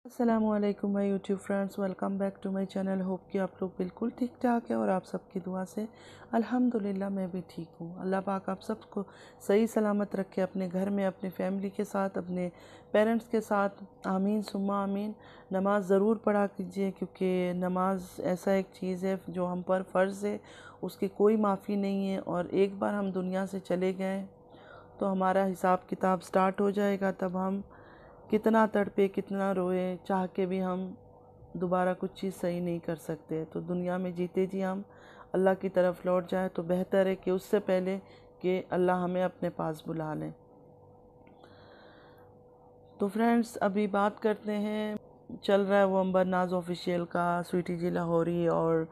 अस्सलामुअलैकुम my YouTube friends, welcome back to my channel. Hope कि आप लोग बिल्कुल ठीक ठाक है और आप सबकी दुआ से अल्हम्दुलिल्लाह मैं भी ठीक हूँ। अल्लाह पाक आप सबको सही सलामत रखे, अपने घर में, अपने फैमिली के साथ, अपने पेरेंट्स के साथ। आमीन सुम्मा आमीन। नमाज़ ज़रूर पढ़ा कीजिए, क्योंकि नमाज ऐसा एक चीज़ है जो हम पर फ़र्ज़ है, उसकी कोई माफ़ी नहीं है। और एक बार हम दुनिया से चले गए तो हमारा हिसाब किताब स्टार्ट हो जाएगा। तब हम कितना तड़पे, कितना रोए, चाह के भी हम दोबारा कुछ चीज़ सही नहीं कर सकते। तो दुनिया में जीते जी हम अल्लाह की तरफ लौट जाए तो बेहतर है कि उससे पहले कि अल्लाह हमें अपने पास बुला लें। तो फ्रेंड्स, अभी बात करते हैं, चल रहा है वो अंबर नाज ऑफिशियल का, स्वीटी जी लाहौरी और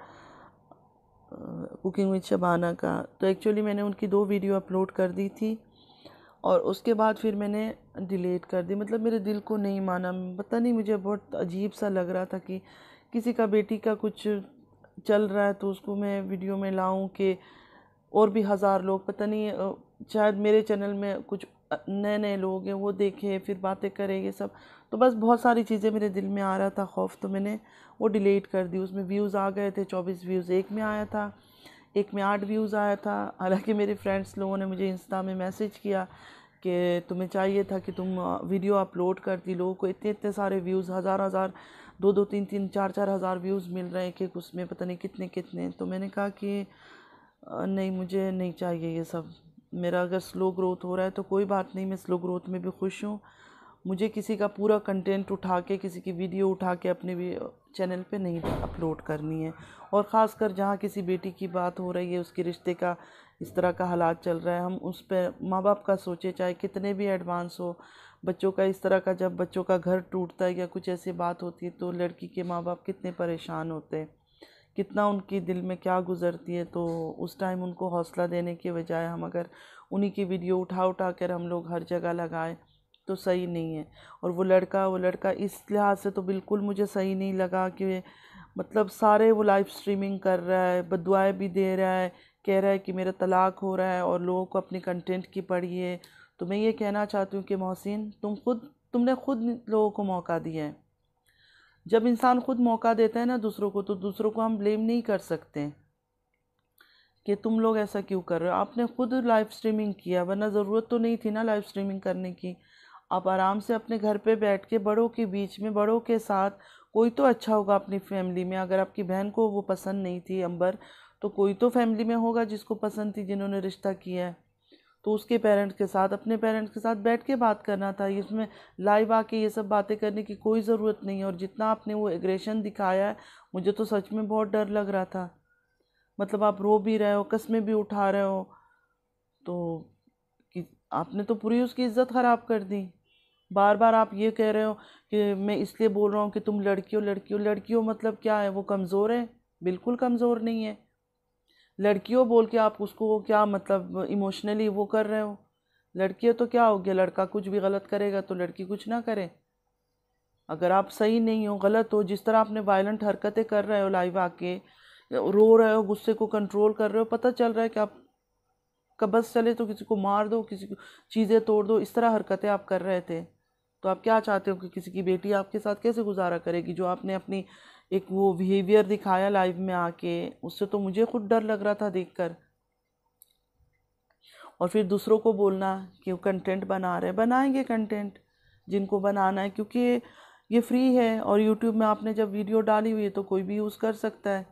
कुकिंग विद शबाना का। तो एक्चुअली मैंने उनकी 2 वीडियो अपलोड कर दी थी और उसके बाद फिर मैंने डिलीट कर दी। मतलब मेरे दिल को नहीं माना, पता नहीं, मुझे बहुत अजीब सा लग रहा था कि किसी का बेटी का कुछ चल रहा है तो उसको मैं वीडियो में लाऊं कि और भी हज़ार लोग, पता नहीं, शायद मेरे चैनल में कुछ नए नए लोग हैं वो देखें फिर बातें करें ये सब। तो बस बहुत सारी चीज़ें मेरे दिल में आ रहा था, खौफ, तो मैंने वो डिलीट कर दी। उसमें व्यूज़ आ गए थे 24 व्यूज़ एक में आया था, एक में 8 व्यूज़ आया था। हालांकि मेरे फ्रेंड्स लोगों ने मुझे इंस्टा में मैसेज किया कि तुम्हें चाहिए था कि तुम वीडियो अपलोड करती, लोगों को इतने इतने सारे व्यूज़, हज़ार हज़ार, दो दो तीन तीन चार चार हज़ार व्यूज़ मिल रहे हैं कि उसमें पता नहीं कितने कितने। तो मैंने कहा कि नहीं, मुझे नहीं चाहिए ये सब। मेरा अगर स्लो ग्रोथ हो रहा है तो कोई बात नहीं, मैं स्लो ग्रोथ में भी खुश हूँ। मुझे किसी का पूरा कंटेंट उठा के, किसी की वीडियो उठा के अपने भी चैनल पे नहीं अपलोड करनी है। और ख़ासकर जहाँ किसी बेटी की बात हो रही है, उसके रिश्ते का इस तरह का हालात चल रहा है, हम उस पर माँ बाप का सोचे, चाहे कितने भी एडवांस हो। बच्चों का इस तरह का, जब बच्चों का घर टूटता है या कुछ ऐसी बात होती है तो लड़की के माँ बाप कितने परेशान होते हैं, कितना उनकी दिल में क्या गुजरती है। तो उस टाइम उनको हौसला देने के बजाय हम अगर उन्हीं की वीडियो उठा उठा कर हम लोग हर जगह लगाएं तो सही नहीं है। और वो लड़का इस लिहाज से तो बिल्कुल मुझे सही नहीं लगा कि मतलब सारे वो लाइव स्ट्रीमिंग कर रहा है, बददुआएं भी दे रहा है, कह रहा है कि मेरा तलाक हो रहा है और लोगों को अपनी कंटेंट की पड़ी है। तो मैं ये कहना चाहती हूँ कि मोहसिन, तुमने खुद लोगों को मौका दिया है। जब इंसान खुद मौका देता है ना दूसरों को, तो दूसरों को हम ब्लेम नहीं कर सकते कि तुम लोग ऐसा क्यों कर रहे हो। आपने खुद लाइव स्ट्रीमिंग किया, वरना ज़रूरत तो नहीं थी ना लाइव स्ट्रीमिंग करने की। आप आराम से अपने घर पे बैठ के बड़ों के बीच में, बड़ों के साथ, कोई तो अच्छा होगा अपनी फैमिली में। अगर आपकी बहन को वो पसंद नहीं थी अंबर, तो कोई तो फैमिली में होगा जिसको पसंद थी, जिन्होंने रिश्ता किया है। तो उसके पेरेंट्स के साथ, अपने पेरेंट्स के साथ बैठ के बात करना था। इसमें लाइव आके ये सब बातें करने की कोई ज़रूरत नहीं है। और जितना आपने वो एग्रेशन दिखाया है, मुझे तो सच में बहुत डर लग रहा था। मतलब आप रो भी रहे हो, कस्में भी उठा रहे हो, तो कि आपने तो पूरी उसकी इज्जत ख़राब कर दी। बार बार आप ये कह रहे हो कि मैं इसलिए बोल रहा हूँ कि तुम लड़कियों लड़कियों लड़कियों, मतलब क्या है, वो कमज़ोर है? बिल्कुल कमज़ोर नहीं है। लड़कियों बोल के आप उसको क्या मतलब इमोशनली वो कर रहे हो? लड़कियां तो क्या हो गया, लड़का कुछ भी गलत करेगा तो लड़की कुछ ना करे? अगर आप सही नहीं हो, गलत हो, जिस तरह आपने वायलेंट हरकतें कर रहे हो, लाइव आके रो रहे हो, गुस्से को कंट्रोल कर रहे हो, पता चल रहा है कि आप का बस चले तो किसी को मार दो, किसी को चीज़ें तोड़ दो, इस तरह हरकतें आप कर रहे थे। तो आप क्या चाहते हो कि किसी की बेटी आपके साथ कैसे गुजारा करेगी? जो आपने अपनी एक वो बिहेवियर दिखाया लाइव में आके, उससे तो मुझे खुद डर लग रहा था देखकर। और फिर दूसरों को बोलना कि वो कंटेंट बना रहे हैं, बनाएंगे कंटेंट जिनको बनाना है, क्योंकि ये फ्री है। और यूट्यूब में आपने जब वीडियो डाली हुई है तो कोई भी यूज़ कर सकता है।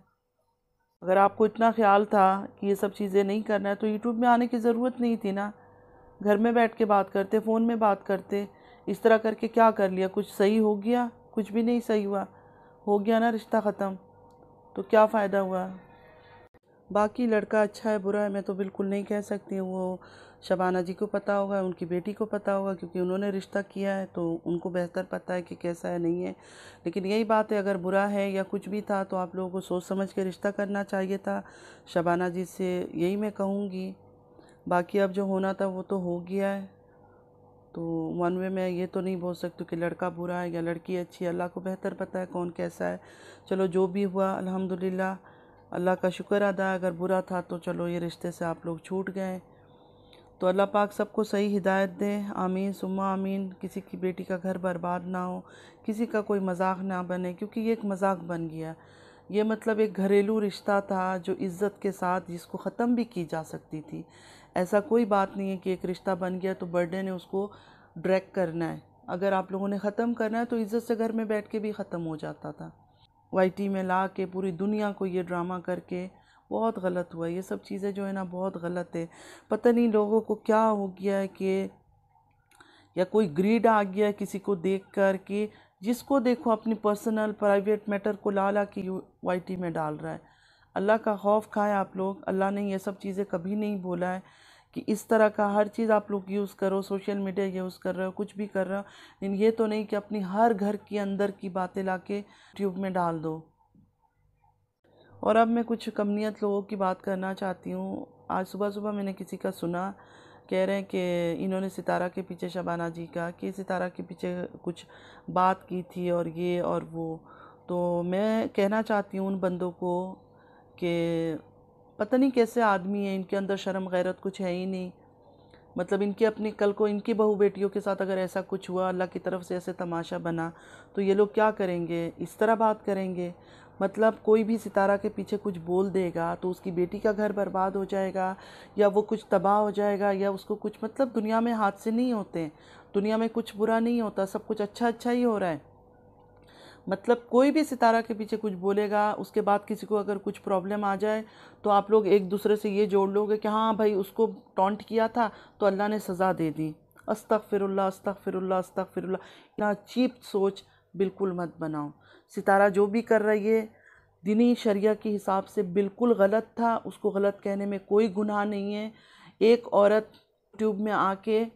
अगर आपको इतना ख्याल था कि ये सब चीज़ें नहीं करना है तो यूट्यूब में आने की ज़रूरत नहीं थी ना। घर में बैठ के बात करते, फ़ोन में बात करते। इस तरह करके क्या कर लिया? कुछ सही हो गया? कुछ भी नहीं सही हुआ। हो गया ना रिश्ता ख़त्म, तो क्या फ़ायदा हुआ? बाकी लड़का अच्छा है बुरा है मैं तो बिल्कुल नहीं कह सकती हूँ। वो शबाना जी को पता होगा, उनकी बेटी को पता होगा, क्योंकि उन्होंने रिश्ता किया है तो उनको बेहतर पता है कि कैसा है, नहीं है। लेकिन यही बात है, अगर बुरा है या कुछ भी था तो आप लोगों को सोच समझ के रिश्ता करना चाहिए था। शबाना जी से यही मैं कहूँगी। बाकी अब जो होना था वो तो हो गया है। तो वन वे में ये तो नहीं बोल सकती कि लड़का बुरा है या लड़की अच्छी है। अल्लाह को बेहतर पता है कौन कैसा है। चलो जो भी हुआ अल्हम्दुलिल्लाह, अल्लाह का शुक्र अदा। अगर बुरा था तो चलो ये रिश्ते से आप लोग छूट गए। तो अल्लाह पाक सबको सही हिदायत दे, आमीन सुम्मा आमीन। किसी की बेटी का घर बर्बाद ना हो, किसी का कोई मजाक ना बने, क्योंकि ये एक मजाक बन गया। ये मतलब एक घरेलू रिश्ता था जो इज़्ज़त के साथ जिसको ख़त्म भी की जा सकती थी। ऐसा कोई बात नहीं है कि एक रिश्ता बन गया तो बर्थडे ने उसको ड्रैग करना है। अगर आप लोगों ने ख़त्म करना है तो इज़्ज़त से घर में बैठ के भी ख़त्म हो जाता था। वाईटी में ला के पूरी दुनिया को ये ड्रामा करके बहुत गलत हुआ। ये सब चीज़ें जो है ना बहुत गलत है। पता नहीं लोगों को क्या हो गया है कि या कोई ग्रीड आ गया है किसी को देख कर कि जिसको देखो अपनी पर्सनल प्राइवेट मैटर को ला ला के वाईटी में डाल रहा है। अल्लाह का खौफ खाए आप लोग। अल्लाह ने ये सब चीज़ें कभी नहीं बोला है कि इस तरह का हर चीज़ आप लोग यूज़ करो, सोशल मीडिया यूज़ कर रहे हो, कुछ भी कर रहे हो, लेकिन ये तो नहीं कि अपनी हर घर के अंदर की बातें ला के यूट्यूब में डाल दो। और अब मैं कुछ कमनीत लोगों की बात करना चाहती हूँ। आज सुबह सुबह मैंने किसी का सुना, कह रहे हैं कि इन्होंने सितारा के पीछे, शबाना जी का, कि सितारा के पीछे कुछ बात की थी और ये और वो। तो मैं कहना चाहती हूँ उन बंदों को कि पता नहीं कैसे आदमी है, इनके अंदर शर्म गैरत कुछ है ही नहीं। मतलब इनकी अपनी कल को इनकी बहू बेटियों के साथ अगर ऐसा कुछ हुआ, अल्लाह की तरफ से ऐसे तमाशा बना, तो ये लोग क्या करेंगे? इस तरह बात करेंगे। मतलब कोई भी सितारा के पीछे कुछ बोल देगा तो उसकी बेटी का घर बर्बाद हो जाएगा, या वो कुछ तबाह हो जाएगा, या उसको कुछ, मतलब दुनिया में हादसे नहीं होते, दुनिया में कुछ बुरा नहीं होता, सब कुछ अच्छा अच्छा ही हो रहा है। मतलब कोई भी सितारा के पीछे कुछ बोलेगा, उसके बाद किसी को अगर कुछ प्रॉब्लम आ जाए तो आप लोग एक दूसरे से ये जोड़ लोगे कि हाँ भाई उसको टॉन्ट किया था तो अल्लाह ने सज़ा दे दी। अस्तगफिरुल्लाह अस्तगफिरुल्लाह अस्तगफिरुल्लाह। इतना चीप सोच बिल्कुल मत बनाओ। सितारा जो भी कर रही है दीनी शरिया के हिसाब से बिल्कुल गलत था, उसको गलत कहने में कोई गुनाह नहीं है। एक औरत यूट्यूब में आके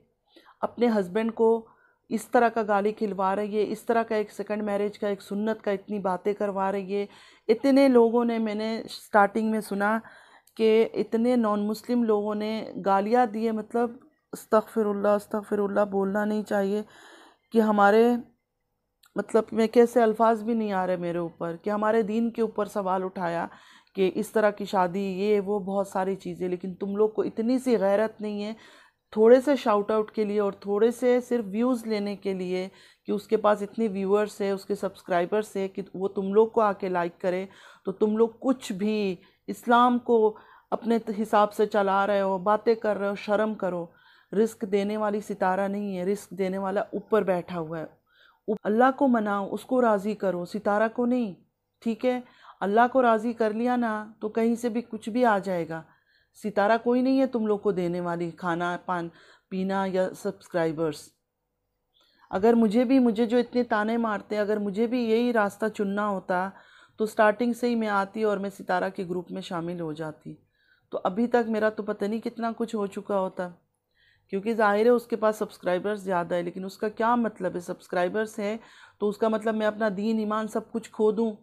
अपने हस्बैंड को इस तरह का गाली खिलवा रही है, इस तरह का एक सेकंड मैरिज का, एक सुन्नत का इतनी बातें करवा रही है। इतने लोगों ने, मैंने स्टार्टिंग में सुना कि इतने नॉन मुस्लिम लोगों ने गालियाँ दी है। मतलब अस्तगफिरुल्लाह अस्तगफिरुल्लाह बोलना नहीं चाहिए कि हमारे, मतलब मैं कैसे, अल्फाज भी नहीं आ रहे मेरे ऊपर, कि हमारे दीन के ऊपर सवाल उठाया कि इस तरह की शादी, ये वो बहुत सारी चीज़ें। लेकिन तुम लोग को इतनी सी गैरत नहीं है थोड़े से शाउट आउट के लिए और थोड़े से सिर्फ व्यूज़ लेने के लिए कि उसके पास इतने व्यूअर्स है, उसके सब्सक्राइबर्स है, कि वो तुम लोग को आके लाइक करे, तो तुम लोग कुछ भी इस्लाम को अपने हिसाब से चला रहे हो, बातें कर रहे हो। शर्म करो। रिस्क देने वाली सितारा नहीं है, रिस्क देने वाला ऊपर बैठा हुआ है। अल्लाह को मनाओ, उसको राज़ी करो, सितारा को नहीं। ठीक है, अल्लाह को राज़ी कर लिया ना तो कहीं से भी कुछ भी आ जाएगा। सितारा कोई नहीं है तुम लोग को देने वाली खाना पान पीना या सब्सक्राइबर्स। अगर मुझे जो इतने ताने मारते हैं, अगर मुझे भी यही रास्ता चुनना होता तो स्टार्टिंग से ही मैं आती और मैं सितारा के ग्रुप में शामिल हो जाती, तो अभी तक मेरा तो पता नहीं कितना कुछ हो चुका होता। क्योंकि ज़ाहिर है उसके पास सब्सक्राइबर्स ज़्यादा है, लेकिन उसका क्या मतलब है? सब्सक्राइबर्स है तो उसका मतलब मैं अपना दीन ईमान सब कुछ खो दूँ?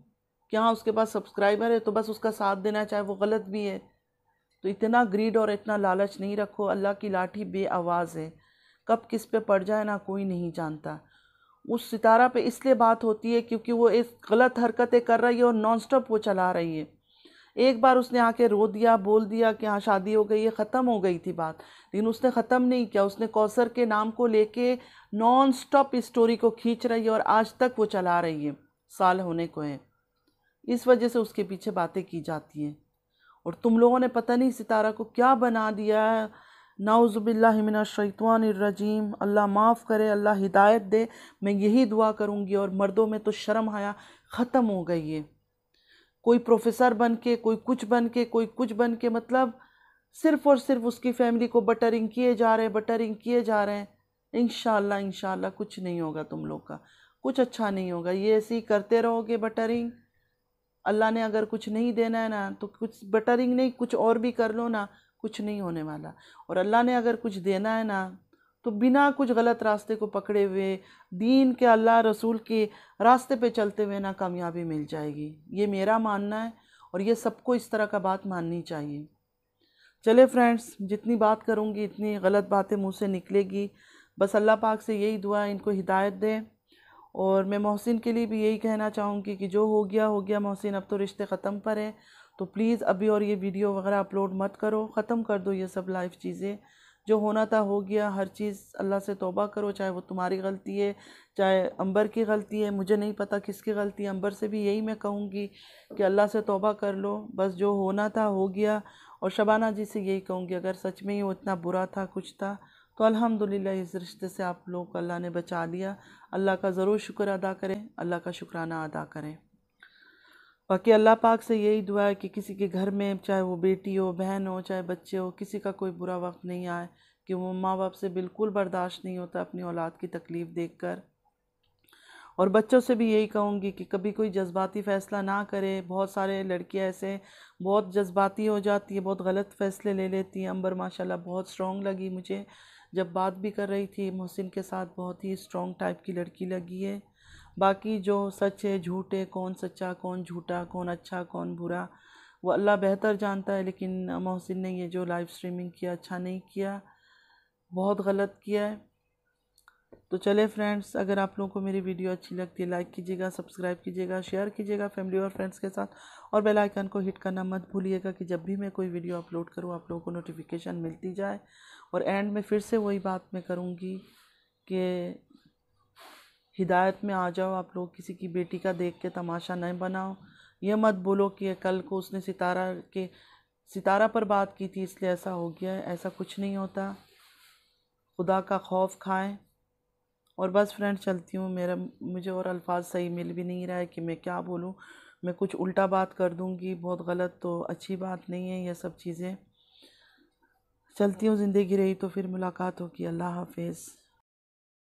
क्या हाँ उसके पास सब्सक्राइबर है तो बस उसका साथ देना, चाहे वो गलत भी है? तो इतना ग्रीड और इतना लालच नहीं रखो। अल्लाह की लाठी बे आवाज़ है, कब किस पे पड़ जाए ना कोई नहीं जानता। उस सितारा पे इसलिए बात होती है क्योंकि वो एक गलत हरकतें कर रही है और नॉन स्टॉप वो चला रही है। एक बार उसने आके रो दिया, बोल दिया कि हाँ शादी हो गई है, ख़त्म हो गई थी बात, लेकिन उसने ख़त्म नहीं किया। उसने कौसर के नाम को लेके नॉन स्टॉप स्टोरी को खींच रही है और आज तक वो चला रही है, साल होने को है। इस वजह से उसके पीछे बातें की जाती हैं। और तुम लोगों ने पता नहीं सितारा को क्या बना दिया है। नाउज़ुबिल्लाहि मिनश शैतानिर रजीम। अल्लाह माफ़ करे, अल्लाह हिदायत दे। मैं यही दुआ करूँगी। और मर्दों में तो शर्म हया ख़त्म हो गई है। कोई प्रोफेसर बन के, कोई कुछ बन के, कोई कुछ बन के, मतलब सिर्फ़ और सिर्फ उसकी फ़ैमिली को बटरिंग किए जा रहे हैं, बटरिंग किए जा रहे हैं। इंशाअल्लाह इंशाअल्लाह कुछ नहीं होगा तुम लोग का, कुछ अच्छा नहीं होगा। ये ऐसे ही करते रहोगे बटरिंग। अल्लाह ने अगर कुछ नहीं देना है ना तो कुछ बटरिंग नहीं, कुछ और भी कर लो ना, कुछ नहीं होने वाला। और अल्लाह ने अगर कुछ देना है ना तो बिना कुछ गलत रास्ते को पकड़े हुए, दीन के, अल्लाह रसूल के रास्ते पे चलते हुए ना कामयाबी मिल जाएगी। ये मेरा मानना है और ये सबको इस तरह का बात माननी चाहिए। चले फ्रेंड्स, जितनी बात करूँगी इतनी गलत बातें मुँह से निकलेगी। बस अल्लाह पाक से यही दुआ है, इनको हिदायत दे। और मैं मोहसिन के लिए भी यही कहना चाहूँगी कि जो हो गया मोहसिन, अब तो रिश्ते ख़त्म पर है, तो प्लीज़ अभी और ये वीडियो वगैरह अपलोड मत करो, ख़त्म कर दो ये सब लाइव चीज़ें जो होना था हो गया। हर चीज़ अल्लाह से तौबा करो, चाहे वो तुम्हारी गलती है, चाहे अंबर की गलती है, मुझे नहीं पता किसकी गलती है। अंबर से भी यही मैं कहूँगी कि अल्लाह से तौबा कर लो, बस जो होना था हो गया। और शबाना जी से यही कहूँगी, अगर सच में ही वो इतना बुरा था, कुछ था, तो अल्हम्दुलिल्लाह इस रिश्ते से आप लोग को अल्लाह ने बचा लिया। अल्लाह का ज़रूर शुक्र अदा करें, अल्लाह का शुक्राना अदा करें। बाकी अल्लाह पाक से यही दुआ है कि किसी के घर में, चाहे वो बेटी हो, बहन हो, चाहे बच्चे हो, किसी का कोई बुरा वक्त नहीं आए, कि वो माँ बाप से बिल्कुल बर्दाश्त नहीं होता अपनी औलाद की तकलीफ़ देखकर। और बच्चों से भी यही कहूँगी कि कभी कोई जज्बाती फ़ैसला ना करे। बहुत सारे लड़कियाँ ऐसे बहुत जज्बाती हो जाती है, बहुत गलत फ़ैसले ले लेती हैं। अंबर माशाल्लाह बहुत स्ट्रॉन्ग लगी मुझे, जब बात भी कर रही थी मोहसिन के साथ, बहुत ही स्ट्रॉन्ग टाइप की लड़की लगी है। बाकी जो सच है झूठ है, कौन सच्चा कौन झूठा, कौन अच्छा कौन बुरा, वो अल्लाह बेहतर जानता है। लेकिन मोहसिन ने ये जो लाइव स्ट्रीमिंग किया, अच्छा नहीं किया, बहुत गलत किया है। तो चले फ्रेंड्स, अगर आप लोगों को मेरी वीडियो अच्छी लगती है, लाइक कीजिएगा, सब्सक्राइब कीजिएगा, शेयर कीजिएगा फैमिली और फ्रेंड्स के साथ, और बेल आइकन को हिट करना मत भूलिएगा कि जब भी मैं कोई वीडियो अपलोड करूँ आप लोगों को नोटिफिकेशन मिलती जाए। और एंड में फिर से वही बात मैं करूँगी कि हिदायत में आ जाओ आप लोग, किसी की बेटी का देख के तमाशा नहीं बनाओ। ये मत बोलो कि कल को उसने सितारा पर बात की थी इसलिए ऐसा हो गया है, ऐसा कुछ नहीं होता। खुदा का खौफ खाएं। और बस फ्रेंड चलती हूँ, मुझे और अल्फाज सही मिल भी नहीं रहा है कि मैं क्या बोलूँ। मैं कुछ उल्टा बात कर दूँगी, बहुत गलत, तो अच्छी बात नहीं है ये सब चीज़ें। चलती हूँ, ज़िंदगी रही तो फिर मुलाकात होगी। अल्लाह हाफिज़।